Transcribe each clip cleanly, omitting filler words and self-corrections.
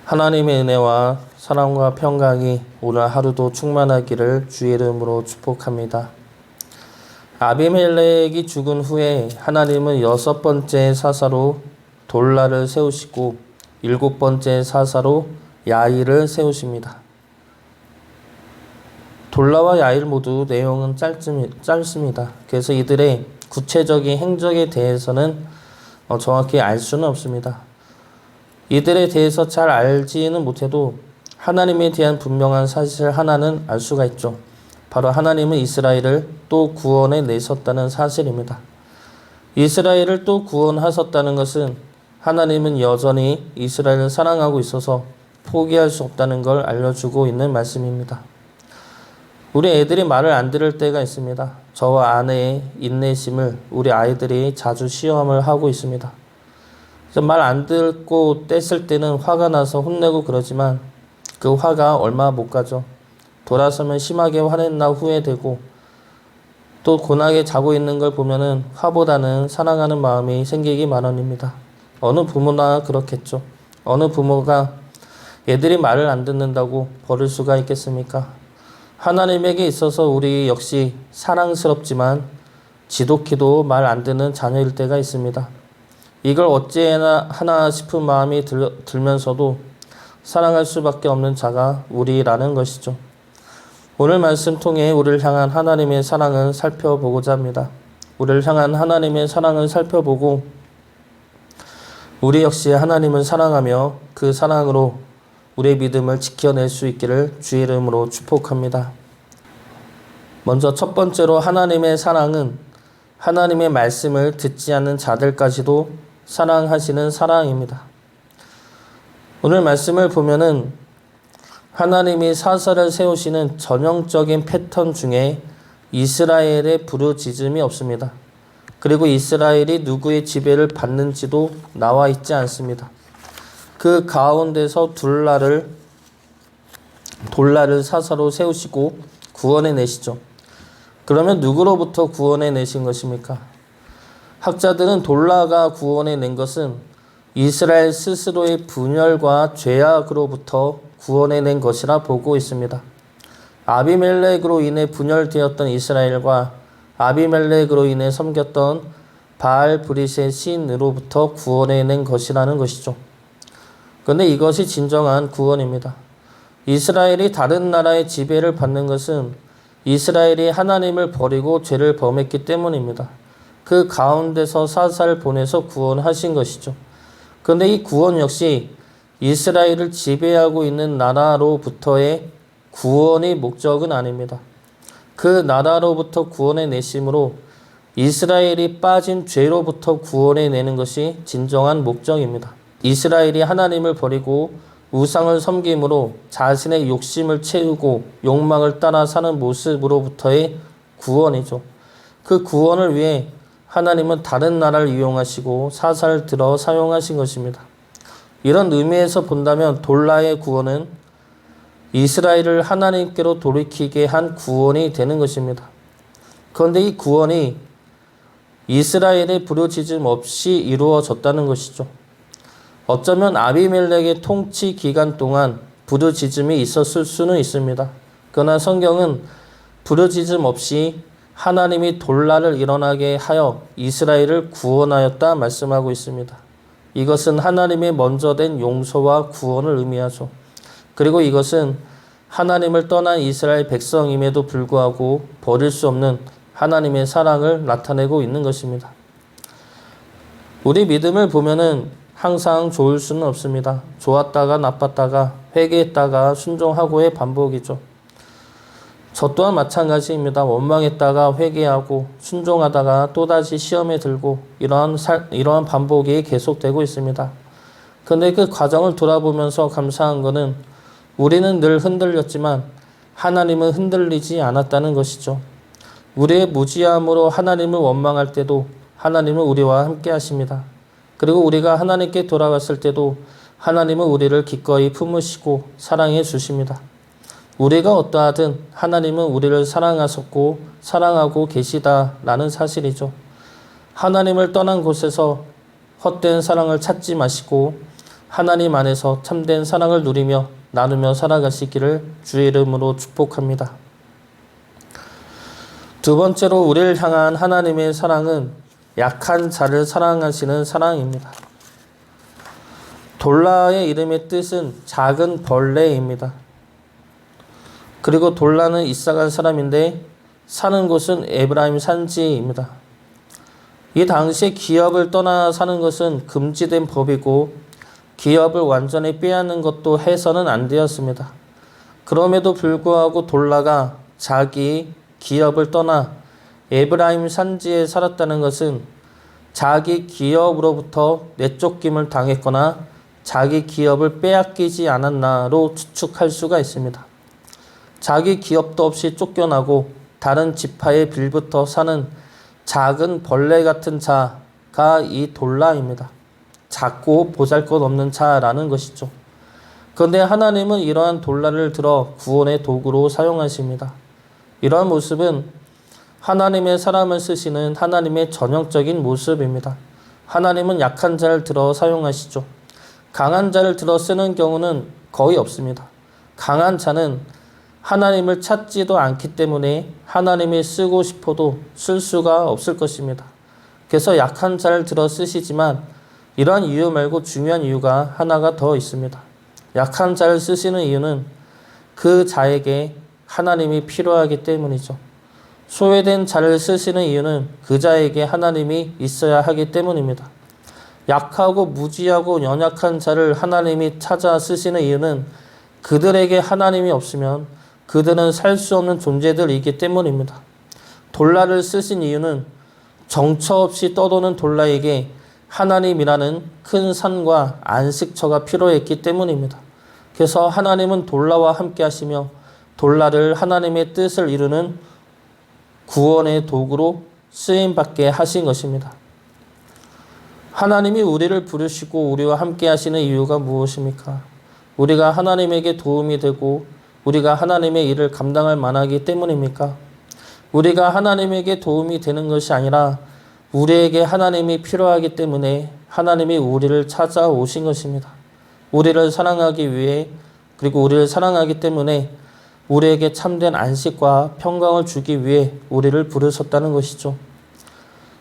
하나님의 은혜와 사랑과 평강이 오늘 하루도 충만하기를 주의 이름으로 축복합니다. 아비멜렉이 죽은 후에 하나님은 6번째 사사로 돌라를 세우시고 7번째 사사로 야일을 세우십니다. 돌라와 야일 모두 내용은 짧습니다. 그래서 이들의 구체적인 행적에 대해서는 정확히 알 수는 없습니다. 이들에 대해서 잘 알지는 못해도 하나님에 대한 분명한 사실 하나는 알 수가 있죠. 바로 하나님은 이스라엘을 또 구원해 내셨다는 사실입니다. 이스라엘을 또 구원하셨다는 것은 하나님은 여전히 이스라엘을 사랑하고 있어서 포기할 수 없다는 걸 알려주고 있는 말씀입니다. 우리 애들이 말을 안 들을 때가 있습니다. 저와 아내의 인내심을 우리 아이들이 자주 시험을 하고 있습니다. 말 안 듣고 뗐을 때는 화가 나서 혼내고 그러지만 그 화가 얼마 못 가죠. 돌아서면 심하게 화냈나 후회되고 또 고나게 자고 있는 걸 보면은 화보다는 사랑하는 마음이 생기기 마련입니다. 어느 부모나 그렇겠죠. 어느 부모가 애들이 말을 안 듣는다고 버릴 수가 있겠습니까? 하나님에게 있어서 우리 역시 사랑스럽지만 지독히도 말 안 듣는 자녀일 때가 있습니다. 이걸 어찌하나 싶은 마음이 들면서도 사랑할 수밖에 없는 자가 우리라는 것이죠. 오늘 말씀 통해 우리를 향한 하나님의 사랑을 살펴보고자 합니다. 우리를 향한 하나님의 사랑을 살펴보고 우리 역시 하나님을 사랑하며 그 사랑으로 우리의 믿음을 지켜낼 수 있기를 주의 이름으로 축복합니다. 먼저 첫 번째로 하나님의 사랑은 하나님의 말씀을 듣지 않는 자들까지도 사랑하시는 사랑입니다. 오늘 말씀을 보면은 하나님이 사사를 세우시는 전형적인 패턴 중에 이스라엘의 부르짖음이 없습니다. 그리고 이스라엘이 누구의 지배를 받는지도 나와 있지 않습니다. 그 가운데서 돌라를 사사로 세우시고 구원해 내시죠. 그러면 누구로부터 구원해 내신 것입니까? 학자들은 돌라가 구원해 낸 것은 이스라엘 스스로의 분열과 죄악으로부터 구원해 낸 것이라 보고 있습니다. 아비멜렉으로 인해 분열되었던 이스라엘과 아비멜렉으로 인해 섬겼던 바알 브릿의 신으로부터 구원해 낸 것이라는 것이죠. 그런데 이것이 진정한 구원입니다. 이스라엘이 다른 나라의 지배를 받는 것은 이스라엘이 하나님을 버리고 죄를 범했기 때문입니다. 그 가운데서 사사를 보내서 구원하신 것이죠. 그런데 이 구원 역시 이스라엘을 지배하고 있는 나라로부터의 구원이 목적은 아닙니다. 그 나라로부터 구원해 내심으로 이스라엘이 빠진 죄로부터 구원해 내는 것이 진정한 목적입니다. 이스라엘이 하나님을 버리고 우상을 섬김으로 자신의 욕심을 채우고 욕망을 따라 사는 모습으로부터의 구원이죠. 그 구원을 위해 하나님은 다른 나라를 이용하시고 사사를 들어 사용하신 것입니다. 이런 의미에서 본다면 돌라의 구원은 이스라엘을 하나님께로 돌이키게 한 구원이 되는 것입니다. 그런데 이 구원이 이스라엘의 부르짖음 없이 이루어졌다는 것이죠. 어쩌면 아비멜렉의 통치 기간 동안 부르짖음이 있었을 수는 있습니다. 그러나 성경은 부르짖음 없이 하나님이 돌라를 일어나게 하여 이스라엘을 구원하였다 말씀하고 있습니다. 이것은 하나님의 먼저 된 용서와 구원을 의미하죠. 그리고 이것은 하나님을 떠난 이스라엘 백성임에도 불구하고 버릴 수 없는 하나님의 사랑을 나타내고 있는 것입니다. 우리 믿음을 보면은 항상 좋을 수는 없습니다. 좋았다가 나빴다가 회개했다가 순종하고의 반복이죠. 저 또한 마찬가지입니다. 원망했다가 회개하고 순종하다가 또다시 시험에 들고 이러한 반복이 계속되고 있습니다. 그런데 그 과정을 돌아보면서 감사한 것은 우리는 늘 흔들렸지만 하나님은 흔들리지 않았다는 것이죠. 우리의 무지함으로 하나님을 원망할 때도 하나님은 우리와 함께 하십니다. 그리고 우리가 하나님께 돌아갔을 때도 하나님은 우리를 기꺼이 품으시고 사랑해 주십니다. 우리가 어떠하든 하나님은 우리를 사랑하셨고 사랑하고 계시다라는 사실이죠. 하나님을 떠난 곳에서 헛된 사랑을 찾지 마시고 하나님 안에서 참된 사랑을 누리며 나누며 살아가시기를 주의 이름으로 축복합니다. 두 번째로 우리를 향한 하나님의 사랑은 약한 자를 사랑하시는 사랑입니다. 돌라의 이름의 뜻은 작은 벌레입니다. 그리고 돌라는 이삭한 사람인데 사는 곳은 에브라임 산지입니다. 이 당시에 기업을 떠나 사는 것은 금지된 법이고 기업을 완전히 빼앗는 것도 해서는 안 되었습니다. 그럼에도 불구하고 돌라가 자기 기업을 떠나 에브라임 산지에 살았다는 것은 자기 기업으로부터 내쫓김을 당했거나 자기 기업을 빼앗기지 않았나로 추측할 수가 있습니다. 자기 기업도 없이 쫓겨나고 다른 지파의 빌부터 사는 작은 벌레 같은 자가 이 돌라입니다. 작고 보잘것없는 자라는 것이죠. 그런데 하나님은 이러한 돌라를 들어 구원의 도구로 사용하십니다. 이러한 모습은 하나님의 사람을 쓰시는 하나님의 전형적인 모습입니다. 하나님은 약한 자를 들어 사용하시죠. 강한 자를 들어 쓰는 경우는 거의 없습니다. 강한 자는 하나님을 찾지도 않기 때문에 하나님이 쓰고 싶어도 쓸 수가 없을 것입니다. 그래서 약한 자를 들어 쓰시지만 이러한 이유 말고 중요한 이유가 하나가 더 있습니다. 약한 자를 쓰시는 이유는 그 자에게 하나님이 필요하기 때문이죠. 소외된 자를 쓰시는 이유는 그 자에게 하나님이 있어야 하기 때문입니다. 약하고 무지하고 연약한 자를 하나님이 찾아 쓰시는 이유는 그들에게 하나님이 없으면 그들은 살 수 없는 존재들이기 때문입니다. 돌라를 쓰신 이유는 정처 없이 떠도는 돌라에게 하나님이라는 큰 산과 안식처가 필요했기 때문입니다. 그래서 하나님은 돌라와 함께 하시며 돌라를 하나님의 뜻을 이루는 구원의 도구로 쓰임받게 하신 것입니다. 하나님이 우리를 부르시고 우리와 함께 하시는 이유가 무엇입니까? 우리가 하나님에게 도움이 되고 우리가 하나님의 일을 감당할 만하기 때문입니까? 우리가 하나님에게 도움이 되는 것이 아니라 우리에게 하나님이 필요하기 때문에 하나님이 우리를 찾아오신 것입니다. 우리를 사랑하기 위해 그리고 우리를 사랑하기 때문에 우리에게 참된 안식과 평강을 주기 위해 우리를 부르셨다는 것이죠.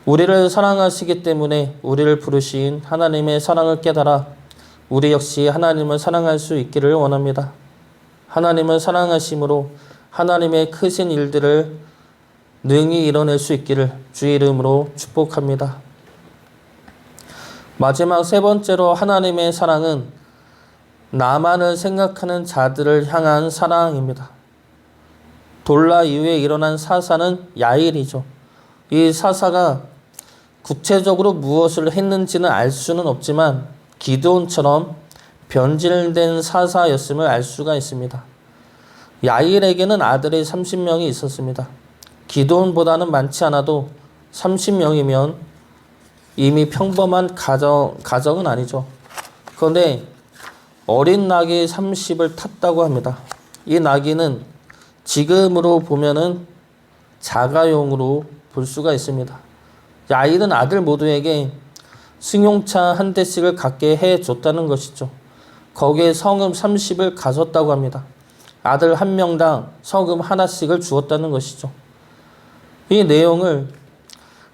우리를 사랑하시기 때문에 우리를 부르신 하나님의 사랑을 깨달아 우리 역시 하나님을 사랑할 수 있기를 원합니다. 하나님을 사랑하심으로 하나님의 크신 일들을 능히 이뤄낼 수 있기를 주의 이름으로 축복합니다. 마지막 세 번째로 하나님의 사랑은 나만을 생각하는 자들을 향한 사랑입니다. 돌라 이후에 일어난 사사는 야일이죠. 이 사사가 구체적으로 무엇을 했는지는 알 수는 없지만 기드온처럼 변질된 사사였음을 알 수가 있습니다. 야일에게는 아들이 30명이 있었습니다. 기드온보다는 많지 않아도 30명이면 이미 평범한 가정은 아니죠. 그런데 어린 낙이 30을 탔다고 합니다. 이 나귀는 지금으로 보면은 자가용으로 볼 수가 있습니다. 야일은 아들 모두에게 승용차 한 대씩을 갖게 해줬다는 것이죠. 거기에 성읍 30을 가졌다고 합니다. 아들 한 명당 성읍 하나씩을 주었다는 것이죠. 이 내용을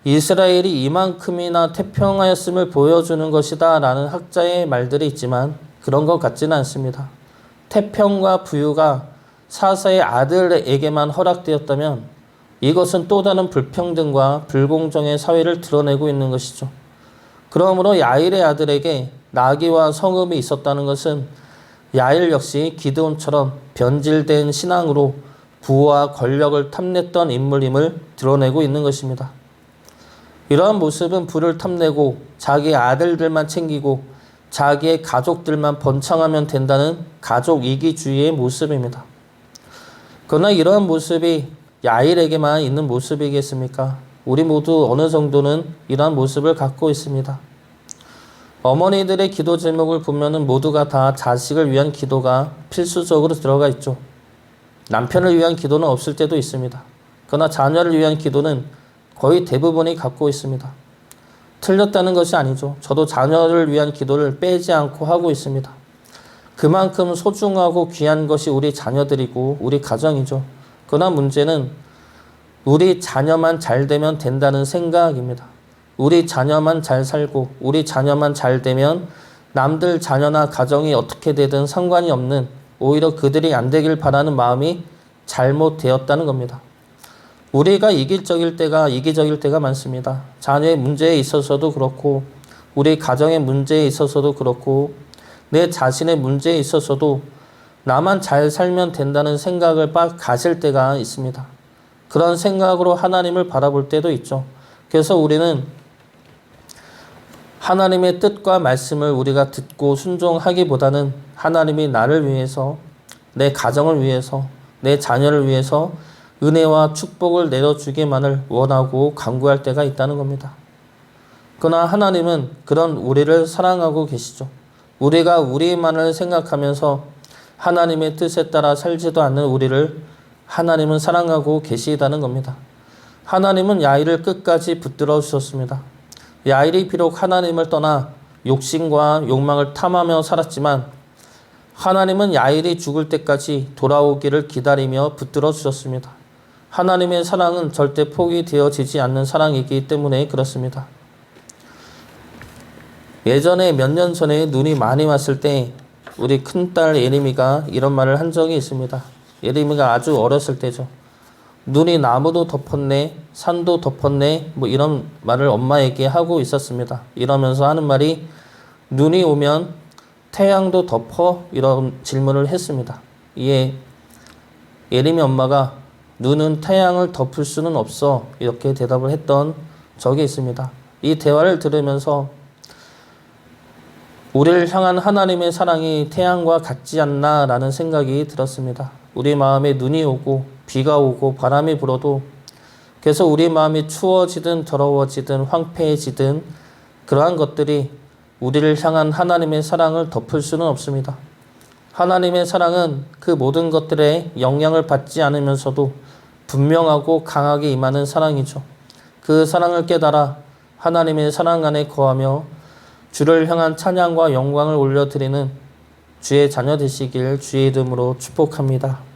이스라엘이 이만큼이나 태평하였음을 보여주는 것이다 라는 학자의 말들이 있지만 그런 것 같지는 않습니다. 태평과 부유가 사사의 아들에게만 허락되었다면 이것은 또 다른 불평등과 불공정의 사회를 드러내고 있는 것이죠. 그러므로 야일의 아들에게 나귀와 성읍이 있었다는 것은 야일 역시 기드온처럼 변질된 신앙으로 부와 권력을 탐냈던 인물임을 드러내고 있는 것입니다. 이러한 모습은 부를 탐내고 자기 아들들만 챙기고 자기의 가족들만 번창하면 된다는 가족 이기주의의 모습입니다. 그러나 이러한 모습이 야일에게만 있는 모습이겠습니까? 우리 모두 어느 정도는 이러한 모습을 갖고 있습니다. 어머니들의 기도 제목을 보면은 모두가 다 자식을 위한 기도가 필수적으로 들어가 있죠. 남편을 위한 기도는 없을 때도 있습니다. 그러나 자녀를 위한 기도는 거의 대부분이 갖고 있습니다. 틀렸다는 것이 아니죠. 저도 자녀를 위한 기도를 빼지 않고 하고 있습니다. 그만큼 소중하고 귀한 것이 우리 자녀들이고 우리 가정이죠. 그러나 문제는 우리 자녀만 잘 되면 된다는 생각입니다. 우리 자녀만 잘 살고 우리 자녀만 잘 되면 남들 자녀나 가정이 어떻게 되든 상관이 없는, 오히려 그들이 안 되길 바라는 마음이 잘못되었다는 겁니다. 우리가 이기적일 때가 많습니다. 자녀의 문제에 있어서도 그렇고 우리 가정의 문제에 있어서도 그렇고 내 자신의 문제에 있어서도 나만 잘 살면 된다는 생각을 가질 때가 있습니다. 그런 생각으로 하나님을 바라볼 때도 있죠. 그래서 우리는 하나님의 뜻과 말씀을 우리가 듣고 순종하기보다는 하나님이 나를 위해서, 내 가정을 위해서, 내 자녀를 위해서 은혜와 축복을 내려주기만을 원하고 간구할 때가 있다는 겁니다. 그러나 하나님은 그런 우리를 사랑하고 계시죠. 우리가 우리만을 생각하면서 하나님의 뜻에 따라 살지도 않는 우리를 하나님은 사랑하고 계시다는 겁니다. 하나님은 야일을 끝까지 붙들어 주셨습니다. 야일이 비록 하나님을 떠나 욕심과 욕망을 탐하며 살았지만 하나님은 야일이 죽을 때까지 돌아오기를 기다리며 붙들어 주셨습니다. 하나님의 사랑은 절대 포기되어지지 않는 사랑이기 때문에 그렇습니다. 예전에 몇 년 전에 눈이 많이 왔을 때 우리 큰딸 예림이가 이런 말을 한 적이 있습니다. 예림이가 아주 어렸을 때죠. 눈이 나무도 덮었네, 산도 덮었네, 이런 말을 엄마에게 하고 있었습니다. 이러면서 하는 말이, 눈이 오면 태양도 덮어? 이런 질문을 했습니다. 이에 예림이 엄마가 눈은 태양을 덮을 수는 없어, 이렇게 대답을 했던 적이 있습니다. 이 대화를 들으면서 우리를 향한 하나님의 사랑이 태양과 같지 않나 라는 생각이 들었습니다. 우리 마음에 눈이 오고 비가 오고 바람이 불어도, 그래서 우리 마음이 추워지든 더러워지든 황폐해지든 그러한 것들이 우리를 향한 하나님의 사랑을 덮을 수는 없습니다. 하나님의 사랑은 그 모든 것들에 영향을 받지 않으면서도 분명하고 강하게 임하는 사랑이죠. 그 사랑을 깨달아 하나님의 사랑 안에 거하며 주를 향한 찬양과 영광을 올려드리는 주의 자녀 되시길 주의 이름으로 축복합니다.